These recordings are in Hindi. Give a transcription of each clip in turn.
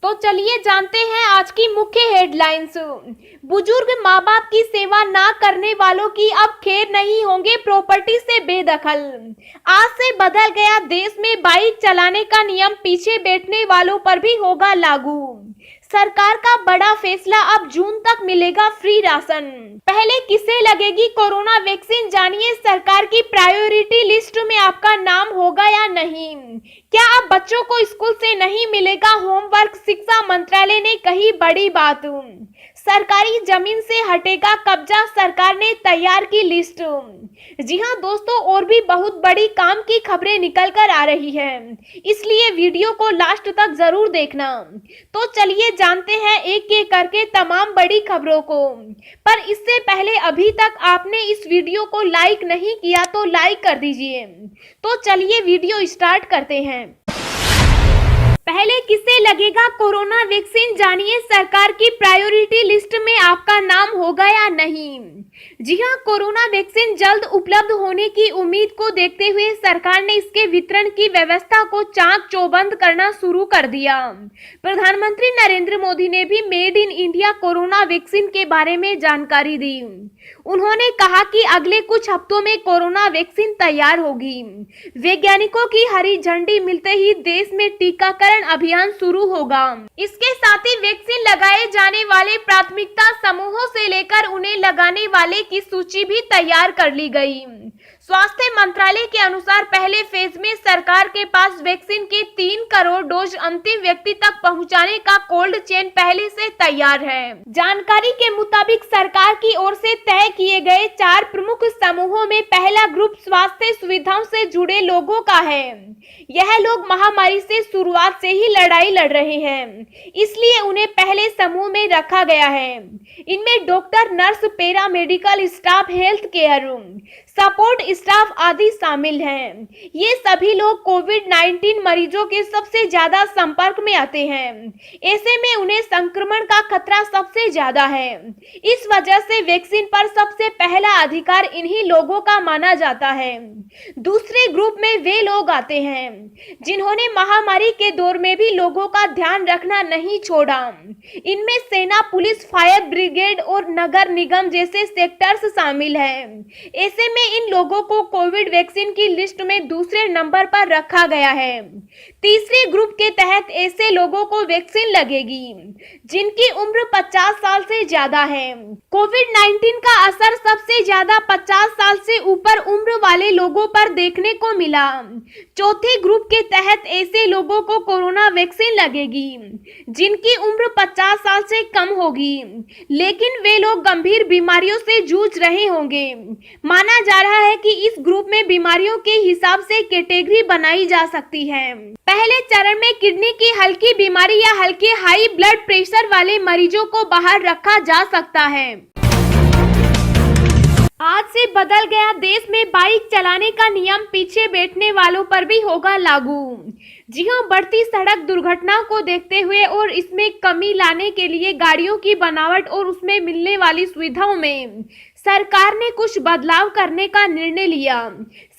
तो चलिए जानते हैं आज की मुख्य हेडलाइंस। बुजुर्ग माँ बाप की सेवा ना करने वालों की अब खैर नहीं, होंगे प्रॉपर्टी से बेदखल। आज से बदल गया देश में बाइक चलाने का नियम, पीछे बैठने वालों पर भी होगा लागू। सरकार का बड़ा फैसला, अब जून तक मिलेगा फ्री राशन। पहले किसे लगेगी कोरोना वैक्सीन, जानिए सरकार की प्रायोरिटी लिस्ट में आपका नाम होगा या नहीं। क्या अब बच्चों को स्कूल से नहीं मिलेगा होमवर्क, शिक्षा मंत्रालय ने कही बड़ी बात। सरकारी जमीन से हटेगा कब्जा, सरकार ने तैयार की लिस्ट। जी हां दोस्तों, और भी बहुत बड़ी काम की खबरें निकल कर आ रही है, इसलिए वीडियो को लास्ट तक जरूर देखना। तो चलिए जानते हैं एक एक करके तमाम बड़ी खबरों को। पर इससे पहले अभी तक आपने इस वीडियो को लाइक नहीं किया तो लाइक कर दीजिए। तो चलिए वीडियो स्टार्ट करते हैं। पहले किसे लगेगा कोरोना वैक्सीन, जानिए सरकार की प्रायोरिटी लिस्ट में आपका नाम होगा या नहीं। जी हां, कोरोना वैक्सीन जल्द उपलब्ध होने की उम्मीद को देखते हुए सरकार ने इसके वितरण की व्यवस्था को चाक चौबंद करना शुरू कर दिया। प्रधानमंत्री नरेंद्र मोदी ने भी made in India corona vaccine के बारे में जानकारी दी। उन्होंने कहा कि अगले कुछ हफ्तों में कोरोना वैक्सीन तैयार होगी। वैज्ञानिकों की हरी झंडी मिलते ही देश में टीकाकरण अभियान शुरू होगा। इसके साथ ही वैक्सीन लगाए जाने वाले प्राथमिकता समूहों से लेकर उन्हें लगाने वाले की सूची भी तैयार कर ली गई। स्वास्थ्य मंत्रालय के अनुसार पहले फेज में सरकार के पास वैक्सीन के 3 करोड़ डोज अंतिम व्यक्ति तक पहुंचाने का कोल्ड चेन पहले से तैयार है। जानकारी के मुताबिक सरकार की ओर से तय किए गए 4 प्रमुख समूहों में पहला ग्रुप स्वास्थ्य सुविधाओं से जुड़े लोगों का है। यह लोग महामारी से शुरुआत से ही लड़ाई लड़ रहे हैं, इसलिए उन्हें पहले समूह में रखा गया है। इनमें doctor, nurse, paramedical staff, health care support staff आदि शामिल हैं। ये सभी लोग कोविड-19 मरीजों के सबसे ज्यादा संपर्क में आते हैं, ऐसे में उन्हें संक्रमण का खतरा सबसे ज्यादा है। इस वजह से वैक्सीन पर सबसे पहला अधिकार इन्हीं लोगों का माना जाता है। दूसरे ग्रुप में वे लोग आते हैं जिन्होंने महामारी के दौर में भी लोगों का ध्यान रखना नहीं छोड़ा। इनमें सेना, पुलिस, फायर ब्रिगेड और नगर निगम जैसे सेक्टर्स शामिल हैं। ऐसे में इन लोगों को कोविड वैक्सीन की लिस्ट में दूसरे नंबर पर रखा गया है। तीसरे ग्रुप के तहत ऐसे लोगों को वैक्सीन लगेगी जिनकी उम्र 50 साल से ज्यादा है। कोविड-19 का असर सबसे ज्यादा 50 साल से ऊपर उम्र वाले लोगों पर देखने को मिला। चौथे ग्रुप के तहत ऐसे लोगों को कोरोना वैक्सीन लगेगी जिनकी उम्र 50 साल से कम होगी, लेकिन वे लोग गंभीर बीमारियों से जूझ रहे होंगे। माना जा रहा है कि इस ग्रुप में बीमारियों के हिसाब से कैटेगरी बनाई जा सकती है। पहले चरण में किडनी की हल्की बीमारी या हल्के हाई ब्लड प्रेशर वाले मरीजों को बाहर रखा जा सकता है। आज से बदल गया देश में बाइक चलाने का नियम, पीछे बैठने वालों पर भी होगा लागू। जी हां, बढ़ती सड़क दुर्घटनाओं को देखते हुए और इसमें कमी लाने के लिए गाड़ियों की बनावट और उसमें मिलने वाली सुविधाओं में सरकार ने कुछ बदलाव करने का निर्णय लिया।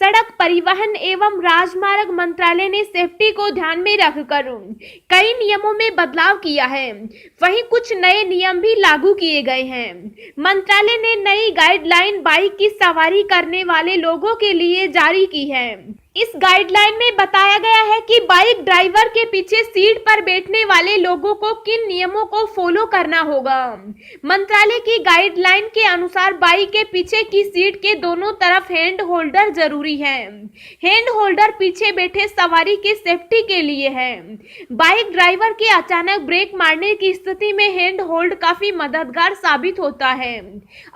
सड़क परिवहन एवं राजमार्ग मंत्रालय ने सेफ्टी को ध्यान में रखकर कई नियमों में बदलाव किया है। वहीं कुछ नए नियम भी लागू किए गए हैं। मंत्रालय ने नई गाइडलाइन बाइक की सवारी करने वाले लोगों के लिए जारी की है। इस गाइडलाइन में बताया गया है कि बाइक ड्राइवर के पीछे सीट पर बैठने वाले लोगों को किन नियमों को फॉलो करना होगा। मंत्रालय की गाइडलाइन के अनुसार बाइक के पीछे की सीट के दोनों तरफ हैंड होल्डर जरूरी है। हैंड होल्डर पीछे बैठे सवारी के सेफ्टी के लिए है। बाइक ड्राइवर के अचानक ब्रेक मारने की स्थिति में हैंड होल्ड काफी मददगार साबित होता है।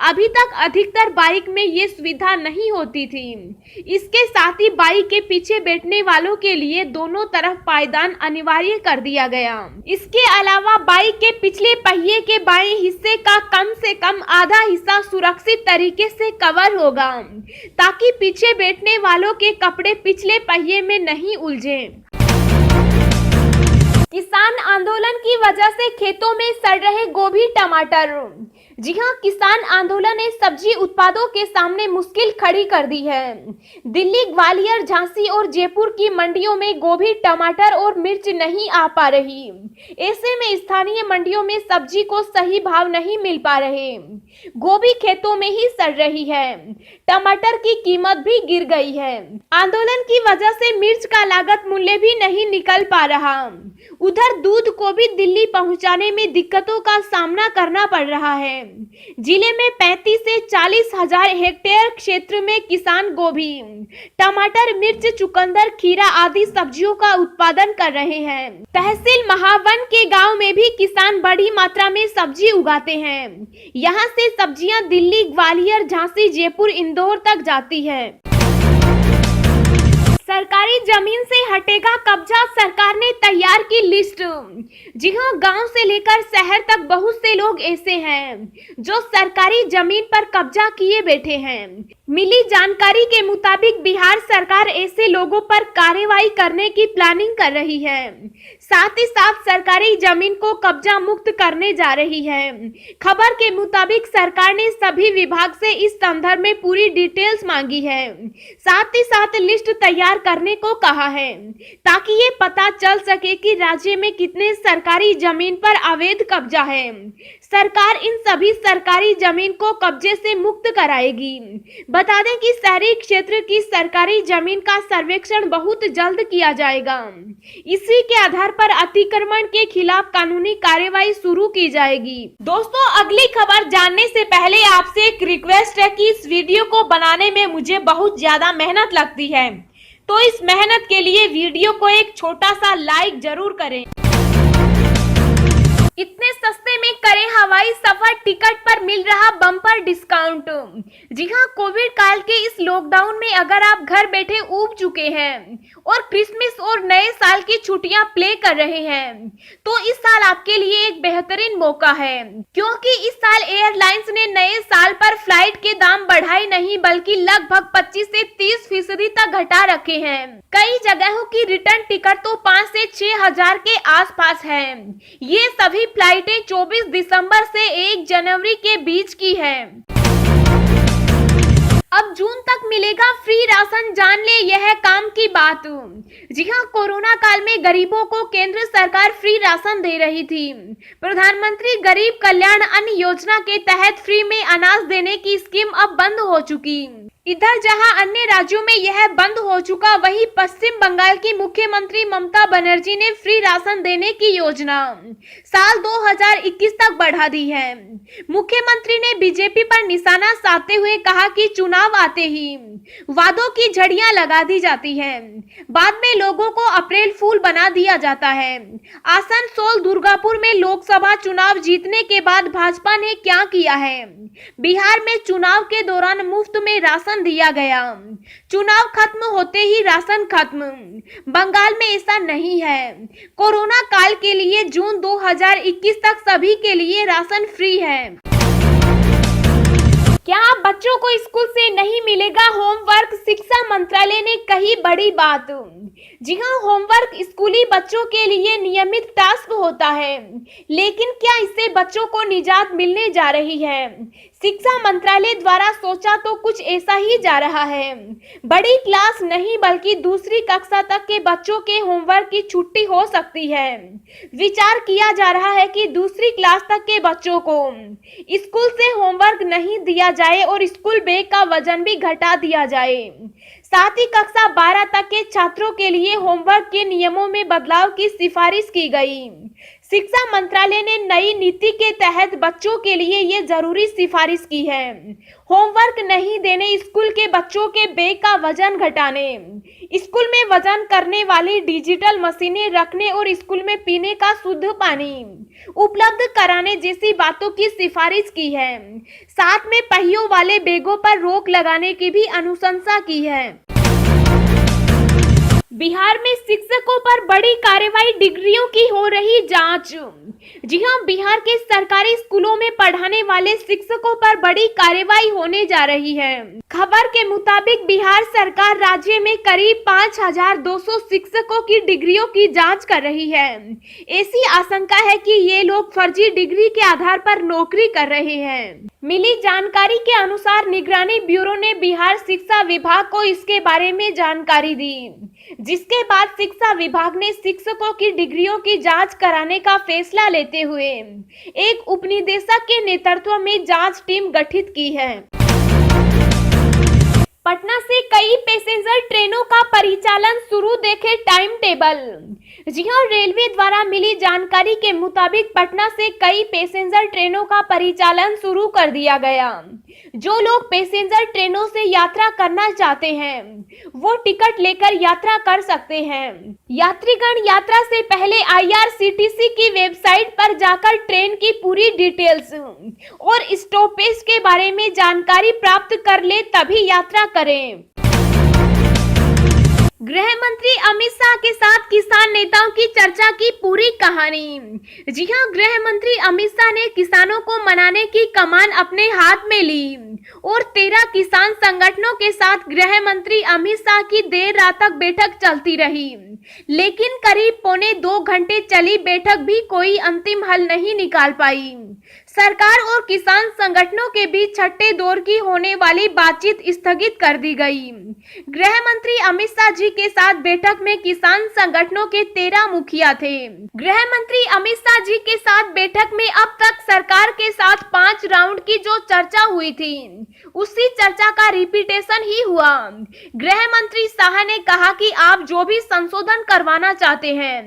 अभी तक अधिकतर बाइक में ये सुविधा नहीं होती थी। इसके साथ ही बाइक के पीछे बैठने वालों के लिए दोनों तरफ पायदान अनिवार्य कर दिया गया। इसके अलावा बाइक के पिछले पहिए के बाएं हिस्से का कम से कम आधा हिस्सा सुरक्षित तरीके से कवर होगा, ताकि पीछे बैठने वालों के कपड़े पिछले पहिए में नहीं उलझें। किसान आंदोलन की वजह से खेतों में सड़ रहे गोभी, टमाटर। जी हां, किसान आंदोलन ने सब्जी उत्पादों के सामने मुश्किल खड़ी कर दी है। दिल्ली, ग्वालियर, झांसी और जयपुर की मंडियों में गोभी, टमाटर और मिर्च नहीं आ पा रही। ऐसे में स्थानीय मंडियों में सब्जी को सही भाव नहीं मिल पा रहे। गोभी खेतों में ही सड़ रही है, टमाटर की कीमत भी गिर गई है। आंदोलन की वजह से मिर्च का लागत मूल्य भी नहीं निकल पा रहा। उधर दूध को भी दिल्ली पहुंचाने में दिक्कतों का सामना करना पड़ रहा है। जिले में 35 से 40 हजार हेक्टेयर क्षेत्र में किसान गोभी, टमाटर, मिर्च, चुकंदर, खीरा आदि सब्जियों का उत्पादन कर रहे हैं। तहसील महावन के गांव में भी किसान बड़ी मात्रा में सब्जी उगाते हैं। यहां से सब्जियां दिल्ली, ग्वालियर, झांसी, जयपुर, इंदौर तक जाती है। सरकारी जमीन से हटेगा कब्जा, सरकार ने तैयार की लिस्ट। जी हां, गांव से लेकर शहर तक बहुत से लोग ऐसे हैं जो सरकारी जमीन पर कब्जा किए बैठे हैं। मिली जानकारी के मुताबिक बिहार सरकार ऐसे लोगों पर कार्रवाई करने की प्लानिंग कर रही है। साथ ही साथ सरकारी जमीन को कब्जा मुक्त करने जा रही है। खबर के मुताबिक सरकार ने सभी विभाग से इस संदर्भ में पूरी डिटेल्स मांगी है। साथ ही साथ लिस्ट तैयार करने को कहा है ताकि ये पता चल सके कि राज्य में कितने सरकारी जमीन पर अवैध कब्जा है। सरकार इन सभी सरकारी जमीन को कब्जे से मुक्त कराएगी। बता दें कि शहरी क्षेत्र की सरकारी जमीन का सर्वेक्षण बहुत जल्द किया जाएगा। इसी के आधार पर अतिक्रमण के खिलाफ कानूनी कार्रवाई शुरू की जाएगी। दोस्तों, अगली खबर जानने से पहले आपसे एक रिक्वेस्ट है कि इस वीडियो को बनाने में मुझे बहुत ज्यादा मेहनत लगती है, तो इस मेहनत के लिए वीडियो को एक छोटा सा लाइक जरूर करें। इतने सस्ते में करें हवाई सफर, टिकट पर मिल रहा बम्पर डिस्काउंट। जी हां, कोविड काल के इस लॉकडाउन में अगर आप घर बैठे ऊब चुके हैं और क्रिसमस और नए साल की छुट्टियां प्ले कर रहे हैं, तो इस साल आपके लिए एक बेहतरीन मौका है, क्योंकि इस साल एयरलाइंस ने नए साल पर फ्लाइट के दाम बढ़ाए नहीं बल्कि लगभग 25 से 30% तक घटा रखे हैं। कई जगहों की रिटर्न टिकट तो 5 से 6 हजार के आसपास है। ये सभी फ्लाइटें 24 दिसंबर से 1 जनवरी के बीच की है। अब जून तक मिलेगा फ्री राशन, जान ले यह काम की बात। जी हां, कोरोना काल में गरीबों को केंद्र सरकार फ्री राशन दे रही थी। प्रधानमंत्री गरीब कल्याण अन्न योजना के तहत फ्री में अनाज देने की स्कीम अब बंद हो चुकी। इधर जहां अन्य राज्यों में यह बंद हो चुका, वहीं पश्चिम बंगाल की मुख्यमंत्री ममता बनर्जी ने फ्री राशन देने की योजना साल 2021 तक बढ़ा दी है। मुख्यमंत्री ने बीजेपी पर निशाना साधते हुए कहा कि चुनाव आते ही वादों की झड़ियां लगा दी जाती है, बाद में लोगों को अप्रैल फूल बना दिया जाता है। आसनसोल, दुर्गापुर में लोकसभा चुनाव जीतने के बाद भाजपा ने क्या किया है? बिहार में चुनाव के दौरान मुफ्त में राशन दिया गया, चुनाव खत्म होते ही राशन खत्म। बंगाल में ऐसा नहीं है। कोरोना काल के लिए जून 2021 तक सभी के लिए राशन फ्री है। क्या बच्चों को स्कूल से नहीं मिलेगा होमवर्क? शिक्षा मंत्रालय ने कही बड़ी बात। जी हां, होमवर्क स्कूली बच्चों के लिए नियमित टास्क होता है, लेकिन क्या इससे बच्चों को निजात मिलने जा रही है? शिक्षा मंत्रालय द्वारा सोचा तो कुछ ऐसा ही जा रहा है। बड़ी क्लास नहीं बल्कि दूसरी कक्षा तक के बच्चों के होमवर्क की छुट्टी हो सकती है। विचार किया जा रहा है कि दूसरी क्लास तक के बच्चों को स्कूल से होमवर्क नहीं दिया जाए और स्कूल बैग का वजन भी घटा दिया जाए। साथ ही कक्षा 12 तक के छात्रों के लिए होमवर्क के नियमों में बदलाव की सिफारिश की गई। शिक्षा मंत्रालय ने नई नीति के तहत बच्चों के लिए ये जरूरी सिफारिश की है। होमवर्क नहीं देने, स्कूल के बच्चों के बैग का वजन घटाने, स्कूल में वजन करने वाली डिजिटल मशीनें रखने और स्कूल में पीने का शुद्ध पानी उपलब्ध कराने जैसी बातों की सिफारिश की है। साथ में पहियों वाले बैगों पर रोक लगाने की भी अनुशंसा की है। बिहार में शिक्षकों पर बड़ी कार्रवाई, डिग्रियों की हो रही जांच। जी हां, बिहार के सरकारी स्कूलों में पढ़ाने वाले शिक्षकों पर बड़ी कार्रवाई होने जा रही है। खबर के मुताबिक बिहार सरकार राज्य में करीब 5,200 शिक्षकों की डिग्रियों की जांच कर रही है। ऐसी आशंका है कि ये लोग फर्जी डिग्री के आधार पर नौकरी कर रहे हैं। मिली जानकारी के अनुसार निगरानी ब्यूरो ने बिहार शिक्षा विभाग को इसके बारे में जानकारी दी, जिसके बाद शिक्षा विभाग ने शिक्षकों की डिग्रियों की जांच कराने का फैसला लेते हुए एक उपनिदेशक के नेतृत्व में जांच टीम गठित की है। पटना से कई पैसेंजर ट्रेनों का परिचालन शुरू, देखे टाइम टेबल। जी हां, रेलवे द्वारा मिली जानकारी के मुताबिक पटना से कई पैसेंजर ट्रेनों का परिचालन शुरू कर दिया गया। जो लोग पैसेंजर ट्रेनों से यात्रा करना चाहते हैं वो टिकट लेकर यात्रा कर सकते हैं। यात्रीगण यात्रा से पहले IRCTC की वेबसाइट पर जाकर ट्रेन की पूरी डिटेल्स और स्टॉपेज के बारे में जानकारी प्राप्त कर ले तभी यात्रा करें। गृह मंत्री अमित शाह के साथ किसान नेताओं की चर्चा की पूरी कहानी। जी हां, गृह मंत्री अमित शाह ने किसानों को मनाने की कमान अपने हाथ में ली और 13 किसान संगठनों के साथ गृह मंत्री अमित शाह की देर रात तक बैठक चलती रही, लेकिन करीब 1.25 घंटे चली बैठक भी कोई अंतिम हल नहीं निकाल पाई। सरकार और किसान संगठनों के बीच छठे दौर की होने वाली बातचीत स्थगित कर दी गई। गृह मंत्री अमित शाह जी के साथ बैठक में किसान संगठनों के 13 मुखिया थे। गृह मंत्री अमित शाह जी के साथ बैठक में अब तक सरकार के साथ 5 राउंड की जो चर्चा हुई थी उसी चर्चा का रिपीटेशन ही हुआ। गृह मंत्री शाह ने कहा कि आप जो भी संशोधन करवाना चाहते हैं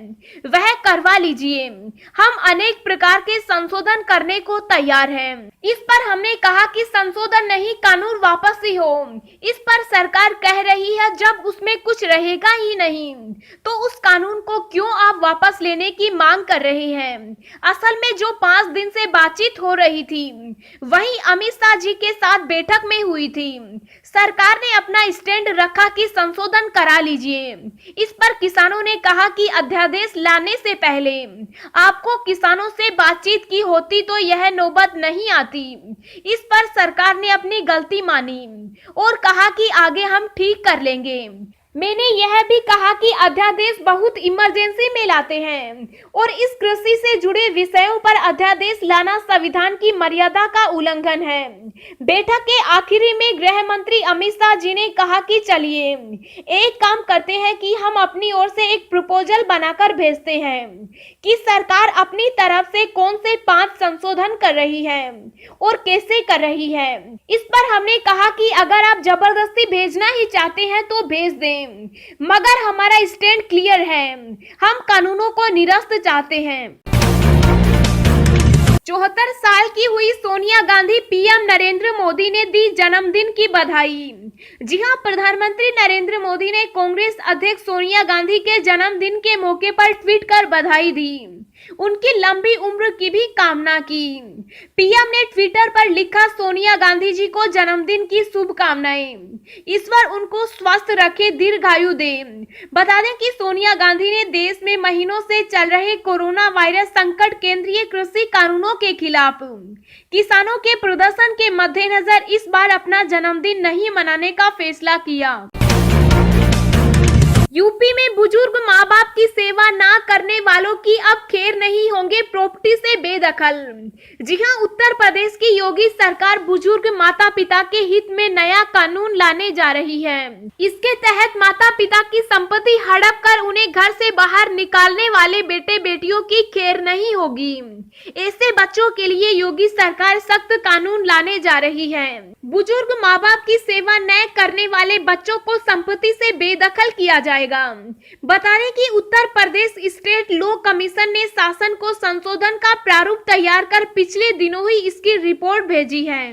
वह करवा लीजिए, हम अनेक प्रकार के संशोधन करने को तैयार हैं। इस पर हमने कहा कि संशोधन नहीं, कानून वापस ही हो। इस पर सरकार कह रही है जब उसमें कुछ रहेगा ही नहीं तो उस कानून को क्यों आप वापस लेने की मांग कर रहे हैं। असल में जो 5 दिन से बातचीत हो रही थी वही अमित शाह जी के साथ बैठक में हुई थी। सरकार ने अपना स्टैंड रखा कि संशोधन करा लीजिए। इस पर किसानों ने कहा कि अध्यादेश लाने से पहले आपको किसानों से बातचीत की होती तो यह नौबत नहीं आती। इस पर सरकार ने अपनी गलती मानी और कहा कि आगे हम ठीक कर लेंगे। मैंने यह भी कहा कि अध्यादेश बहुत इमरजेंसी में लाते हैं और इस कृषि से जुड़े विषयों पर अध्यादेश लाना संविधान की मर्यादा का उल्लंघन है। बैठक के आखिरी में गृह मंत्री अमित शाह जी ने कहा कि चलिए एक काम करते हैं कि हम अपनी ओर से एक प्रपोजल बनाकर भेजते हैं कि सरकार अपनी तरफ से कौन से 5 संशोधन कर रही है और कैसे कर रही है। इस पर हमने कहा कि अगर आप जबरदस्ती भेजना ही चाहते हैं तो भेज दें, मगर हमारा स्टैंड क्लियर है, हम कानूनों को निरस्त चाहते हैं। 74 साल की हुई सोनिया गांधी, पीएम नरेंद्र मोदी ने दी जन्मदिन की बधाई। जी हां, प्रधानमंत्री नरेंद्र मोदी ने कांग्रेस अध्यक्ष सोनिया गांधी के जन्मदिन के मौके पर ट्वीट कर बधाई दी, उनकी लंबी उम्र की भी कामना की। पीएम ने ट्विटर पर लिखा, सोनिया गांधी जी को जन्मदिन की शुभकामनाएं, ईश्वर उनको स्वस्थ रखे, दीर्घायु दे। बता दें कि सोनिया गांधी ने देश में महीनों से चल रहे कोरोना वायरस संकट, केंद्रीय कृषि कानूनों के खिलाफ किसानों के प्रदर्शन के मद्देनजर इस बार अपना जन्मदिन नहीं मनाने का फैसला किया। यूपी में बुजुर्ग माँ बाप की सेवा ना करने वालों की अब खैर नहीं, होंगे प्रॉपर्टी से बेदखल। जी हां, उत्तर प्रदेश की योगी सरकार बुजुर्ग माता पिता के हित में नया कानून लाने जा रही है। इसके तहत माता पिता की संपत्ति हड़प कर उन्हें घर से बाहर निकालने वाले बेटे बेटियों की खैर नहीं होगी। ऐसे बच्चों के लिए योगी सरकार सख्त कानून लाने जा रही है। बुजुर्ग माँ बाप की सेवा न करने वाले बच्चों को संपत्ति से बेदखल किया जाएगा। बता दें कि Uttar Pradesh state law commission ने शासन को संशोधन का प्रारूप तैयार कर पिछले दिनों ही इसकी रिपोर्ट भेजी है।